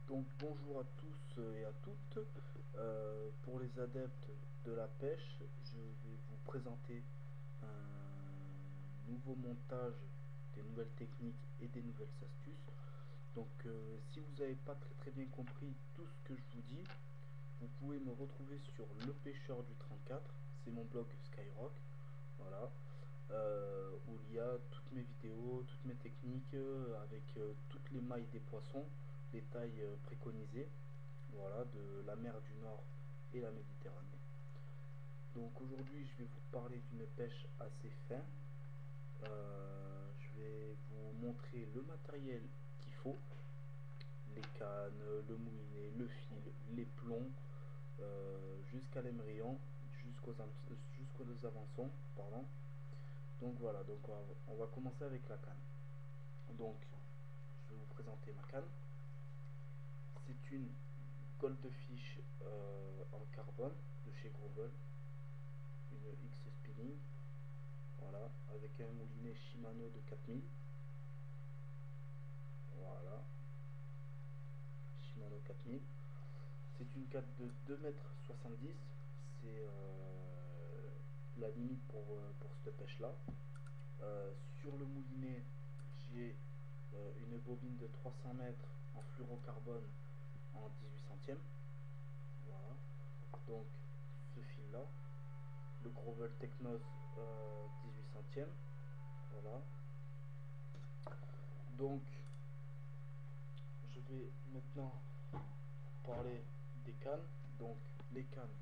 Donc bonjour à tous et à toutes. Pour les adeptes de la pêche, je vais vous présenter un nouveau montage, des nouvelles techniques et des nouvelles astuces. Donc si vous n'avez pas très bien compris tout ce que je vous dis, vous pouvez me retrouver sur Le Pêcheur du 34, c'est mon blog Skyrock, voilà, où il y a toutes mes vidéos, toutes mes techniques, avec toutes les mailles des poissons, les tailles préconisées, voilà, de la mer du Nord et la Méditerranée. Donc aujourd'hui je vais vous parler d'une pêche assez fin. Je vais vous montrer le matériel qu'il faut, les cannes, le moulinet, le fil, les plombs, jusqu'à l'émerillon, jusqu'aux avançons, pardon. Donc voilà, donc on va commencer avec la canne. Donc je vais vous présenter ma canne. C'est une Goldfish en carbone de chez Grovel, une X Spinning, voilà, avec un moulinet Shimano de 4000, voilà, Shimano 4000. C'est une canne de 2,70 m, c'est la limite pour cette pêche là. Sur le moulinet, j'ai une bobine de 300 mètres en fluorocarbone en 18 centièmes. Voilà. Donc ce fil là, le Grovel Technos 18 centièmes. Voilà. Donc je vais maintenant parler des cannes. Donc les cannes,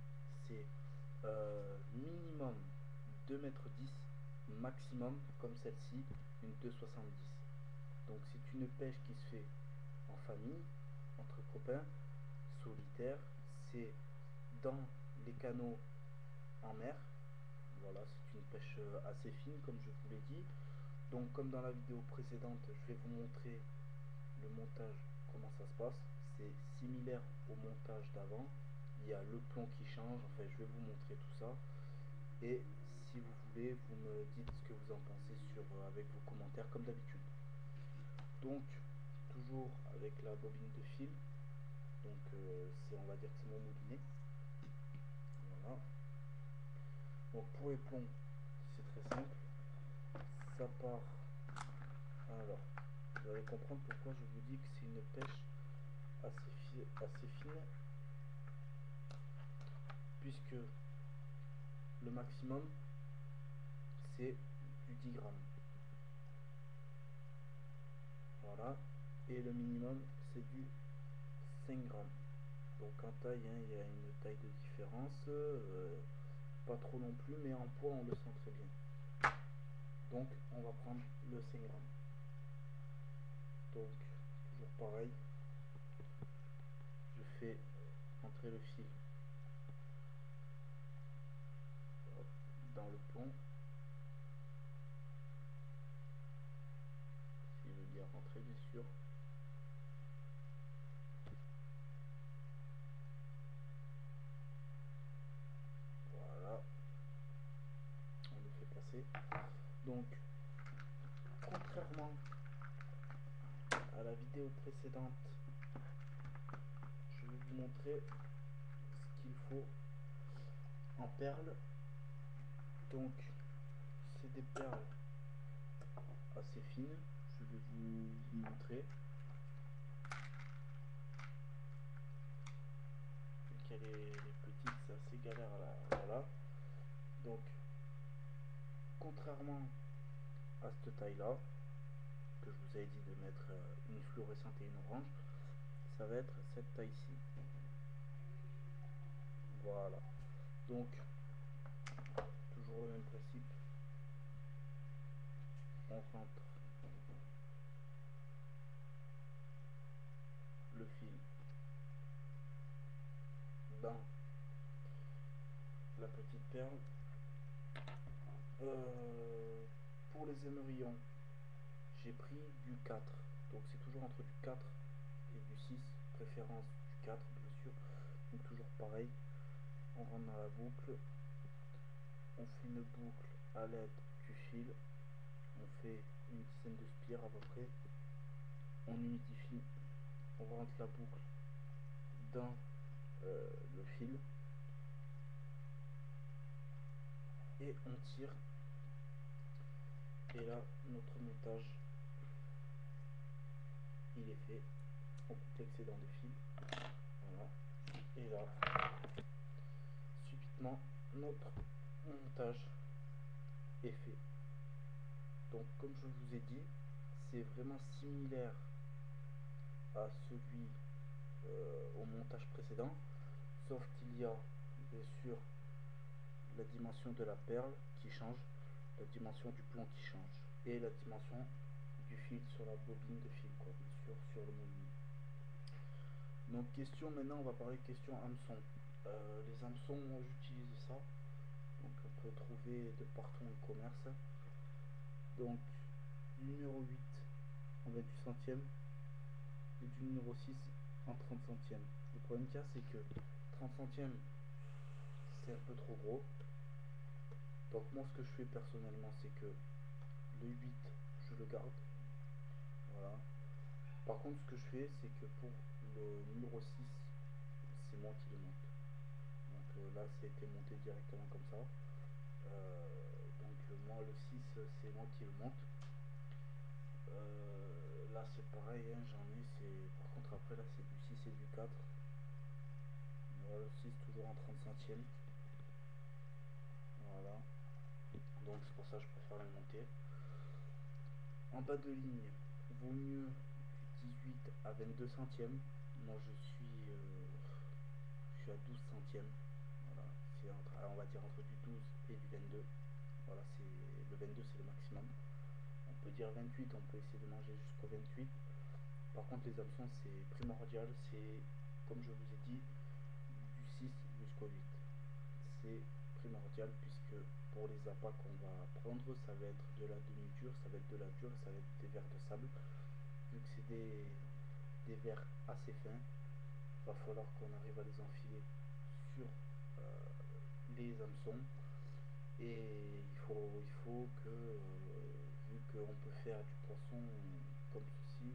c'est minimum 2,10 m, maximum comme celle-ci une 2,70 m. Donc c'est une pêche qui se fait en famille, entre copains, solitaire. C'est dans les canaux en mer. Voilà, c'est une pêche assez fine comme je vous l'ai dit. Donc comme dans la vidéo précédente, je vais vous montrer le montage, comment ça se passe. C'est similaire au montage d'avant. Il y a le plomb qui change, enfin je vais vous montrer tout ça. Et si vous voulez, vous me dites ce que vous en pensez avec vos commentaires comme d'habitude. Donc toujours avec la bobine de fil. Donc on va dire que c'est mon moulinet. Voilà. Donc pour les plombs, c'est très simple. Ça part. Alors, vous allez comprendre pourquoi je vous dis que c'est une pêche assez fine, puisque le maximum c'est du 10 grammes. Voilà. Et le minimum c'est du 5 grammes. Donc en taille, hein, il y a une taille de différence. Pas trop non plus, mais en poids on le sent très bien. Donc on va prendre le 5 grammes. Donc toujours pareil, je fais entrer le fil dans le plomb. Si je veux bien rentrer, bien sûr. Voilà, on le fait passer. Donc contrairement à la vidéo précédente, je vais vous montrer ce qu'il faut en perles. Donc c'est des perles assez fines, je vais vous montrer. Vu qu'elle est petite, c'est assez galère là. Voilà. Donc contrairement à cette taille là, que je vous avais dit de mettre une fluorescente et une orange, ça va être cette taille-ci. Voilà. Donc toujours le même principe. On rentre le fil dans la petite perle. Pour les émerillons, j'ai pris du 4. Donc c'est toujours entre du 4 et du 6, préférence du 4 bien sûr. Donc toujours pareil, on rentre dans la boucle, on fait une boucle à l'aide du fil, on fait une dizaine de spires à peu près, on humidifie, on rentre la boucle éteint le fil et on tire, et là notre montage il est fait. On coupe l'excédent de fil, voilà, et là subitement notre montage est fait. Donc comme je vous ai dit, c'est vraiment similaire à celui au montage précédent, sauf qu'il y a bien sûr la dimension de la perle qui change, la dimension du plomb qui change, et la dimension du fil sur la bobine de fil, quoi, bien sûr, sur le moule. Donc question, maintenant on va parler question hameçon. Les hameçons, moi j'utilise ça, donc on peut trouver de partout en commerce. Donc du numéro 8 en 28 centièmes et du numéro 6 en 30 centièmes. Le problème qu'il y a, c'est que 30 centièmes c'est un peu trop gros. Donc moi ce que je fais personnellement, c'est que le 8 je le garde, voilà. Par contre ce que je fais, c'est que pour le numéro 6 c'est moi qui le monte. Donc là ça a été monté directement comme ça. Donc moi le 6 c'est moi qui le monte. Là c'est pareil, hein, j'en ai, c'est par contre après là c'est du 6 et du 4. Voilà, le 6 toujours en 30 centièmes. Voilà. Donc c'est pour ça que je préfère le monter. En bas de ligne, vaut mieux du 18 à 22 centièmes. Moi je suis à 12 centièmes. Voilà, c'est entre, on va dire entre du 12 et du 22. Voilà, c'est le 22 c'est le maximum. On peut dire 28, on peut essayer de manger jusqu'au 28. Par contre les hameçons c'est primordial, c'est comme je vous ai dit du 6 jusqu'au 8. C'est primordial puisque pour les appâts qu'on va prendre, ça va être de la demi-dure, ça va être de la dure, ça va être des verres de sable. Vu que c'est des verres assez fins, il va falloir qu'on arrive à les enfiler sur les hameçons. Et il faut que, vu qu'on peut faire du poisson comme ceci,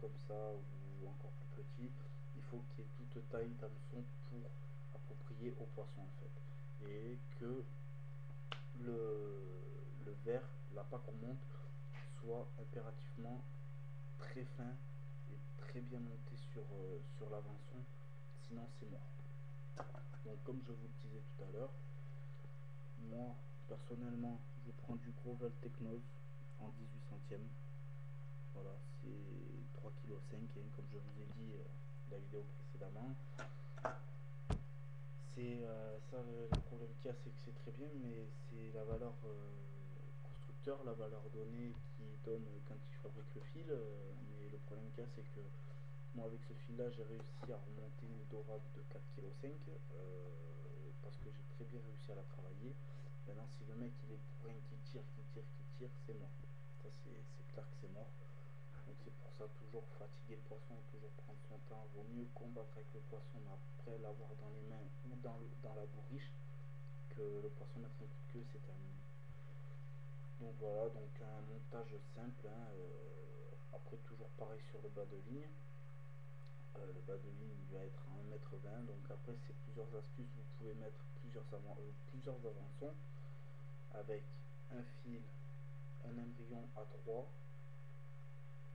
comme ça, ou encore plus petit, il faut qu'il y ait toute taille d'hameçon pour approprier au poisson en fait. Et que le verre, l'appât qu'on monte, soit impérativement très fin et très bien monté sur l'hameçon, sinon c'est mort. Donc comme je vous le disais tout à l'heure, moi personnellement je prends du gros Valtechnose en 18 centièmes. Voilà, c'est 3,5 kg, hein, comme je vous ai dit dans la vidéo précédemment. C'est ça le problème qu'il y a, c'est que c'est très bien, mais c'est la valeur constructeur, la valeur donnée qui donne quand il fabrique le fil. Mais le problème qu'il y a, c'est que moi avec ce fil là j'ai réussi à remonter une dorade de 4,5 kg parce que j'ai très bien réussi à la travailler. Maintenant si le mec il est pour rien qui tire, c'est mort. Ça c'est clair que c'est mort. Donc c'est pour ça, toujours fatiguer le poisson, toujours prendre son temps. Vaut mieux combattre avec le poisson, mais après l'avoir dans les mains ou dans la bourriche, que le poisson mettre un coup de queue, c'est terminé. Donc voilà, donc un montage simple, hein, après toujours pareil sur le bas de ligne. Le bas de ligne il va être à 1,20 m, donc après c'est plusieurs astuces, vous pouvez mettre plusieurs avançons avec un fil, un embryon à 3,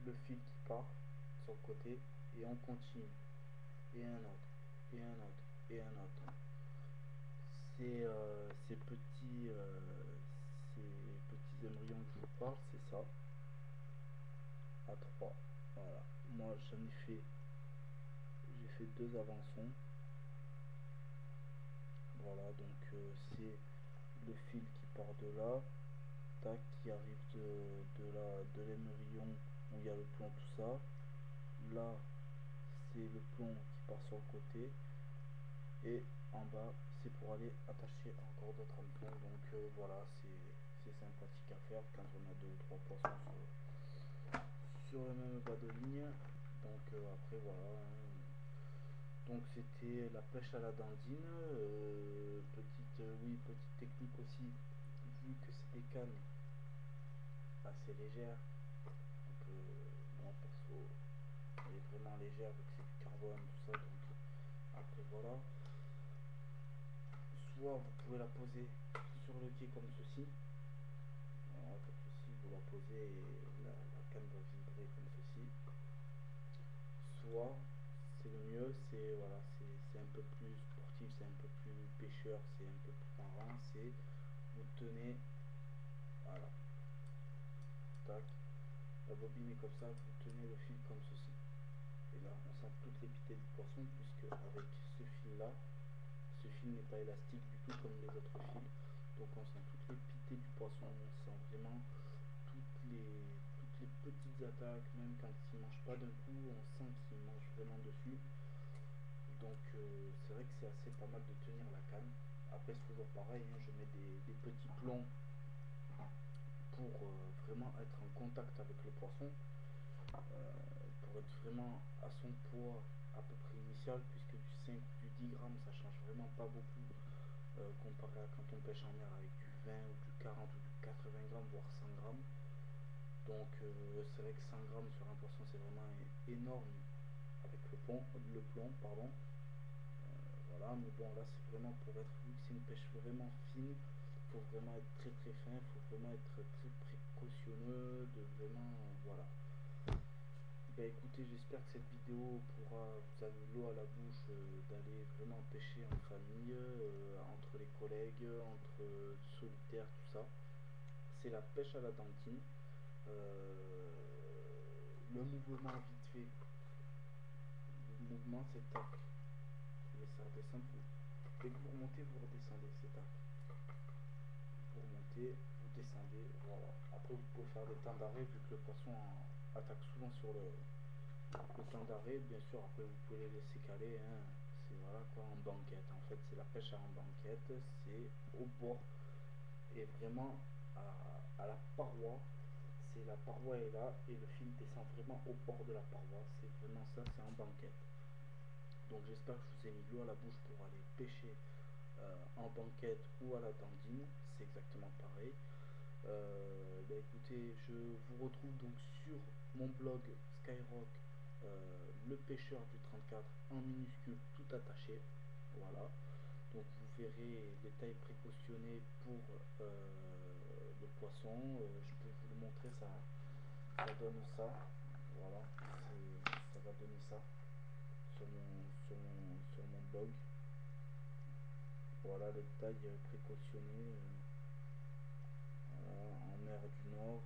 le fil qui part sur le côté, et on continue, et un autre, et un autre, et un autre. Ces petits embryons que je vous parle, c'est ça, à 3. Voilà, moi j'ai fait deux avançons. Voilà, donc c'est le fil qui part de là, tac, qui arrive de l'émerillon où il y a le plomb, tout ça. Là, c'est le plomb qui part sur le côté. Et en bas, c'est pour aller attacher encore d'autres hameçons. Donc voilà, c'est sympathique à faire quand on a deux ou trois poissons sur le même bas de ligne. Donc après, voilà. Hein. Donc c'était la pêche à la dandine. Oui, petite technique aussi, vu que c'est des cannes assez légères. Donc moi perso, elle est vraiment légère vu que c'est du carbone, tout ça. Donc après voilà, soit vous pouvez la poser sur le quai comme ceci. Voilà, comme ceci, vous la posez et la canne va vibrer comme ceci. Soit, c'est le mieux, c'est voilà, c'est un peu plus sportif, c'est un peu plus pêcheur, c'est un peu plus marin, c'est vous tenez, voilà, tac, la bobine est comme ça, vous tenez le fil comme ceci. Et là, on sent toutes les pitées du poisson, puisque avec ce fil-là, ce fil n'est pas élastique du tout comme les autres fils. Donc on sent toutes les pitées du poisson, on sent vraiment toutes les petites attaques, même quand il ne mange pas d'un coup, on sent qu'il mange vraiment dessus. Donc c'est vrai que c'est assez pas mal de tenir la canne. Après c'est toujours pareil, hein, je mets des petits plombs pour vraiment être en contact avec le poisson, pour être vraiment à son poids à peu près initial, puisque du 5 du 10 grammes ça change vraiment pas beaucoup comparé à quand on pêche en mer avec du 20 ou du 40 ou du 80 grammes voire 100 grammes. Donc c'est vrai que 100 grammes sur un poisson c'est vraiment énorme avec le plomb pardon. Voilà, mais bon là c'est vraiment pour être, vu que c'est une pêche vraiment fine, il faut vraiment être très très fin, il faut vraiment être très précautionneux, de vraiment voilà. Ben écoutez, j'espère que cette vidéo pourra vous amener l'eau à la bouche, d'aller vraiment pêcher en famille, entre les collègues, entre solitaires, tout ça. C'est la pêche à la dentine. Le mouvement vite fait, le mouvement c'est tac, vous laissez redescendre, dès que vous remontez, vous redescendez, c'est tac. Vous remontez, vous descendez, voilà. Après vous pouvez faire des temps d'arrêt vu que le poisson attaque souvent sur le temps d'arrêt, bien sûr. Après vous pouvez les laisser caler, hein. C'est voilà quoi, en banquette. En fait c'est la pêche en banquette, c'est au bord et vraiment à la paroi. C'est la paroi est là et le fil descend vraiment au bord de la paroi. C'est vraiment ça, c'est en banquette. Donc j'espère que je vous ai mis l'eau à la bouche pour aller pêcher en banquette ou à la dandine. C'est exactement pareil. Bah écoutez, je vous retrouve donc sur mon blog Skyrock, le pêcheur du 34 en minuscule tout attaché. Voilà. Donc vous verrez les tailles précautionnées pour le poisson. Je peux vous le montrer, ça donne ça. Voilà, ça va donner ça sur mon blog. Voilà les tailles précautionnées, voilà, en mer du Nord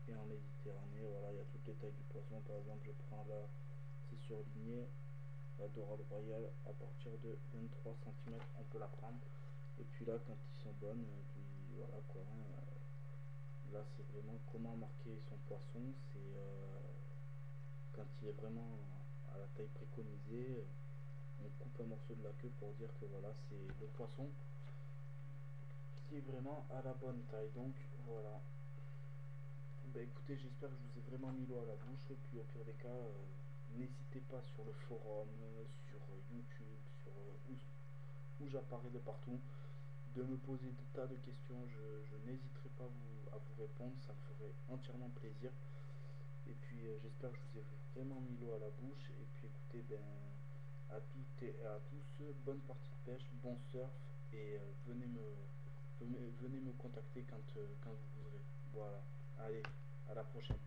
et en Méditerranée. Voilà, il y a toutes les tailles du poisson. Par exemple, je prends là, c'est surligné, la dorade royale à partir de 23 cm, on peut la prendre. Et puis là, quand ils sont bonnes, puis voilà quoi. Hein, là, c'est vraiment comment marquer son poisson. C'est quand il est vraiment à la taille préconisée, on coupe un morceau de la queue pour dire que voilà, c'est le poisson qui est vraiment à la bonne taille. Donc voilà. Bah écoutez, j'espère que je vous ai vraiment mis l'eau à la bouche. Et puis au pire des cas, n'hésitez pas sur le forum, sur YouTube, sur où j'apparais de partout, de me poser des tas de questions. Je n'hésiterai pas à vous répondre, ça me ferait entièrement plaisir. Et puis j'espère que je vous ai vraiment mis l'eau à la bouche. Et puis écoutez, ben, à toutes et à tous, bonne partie de pêche, bon surf. Et venez me contacter quand vous voudrez. Voilà. Allez, à la prochaine.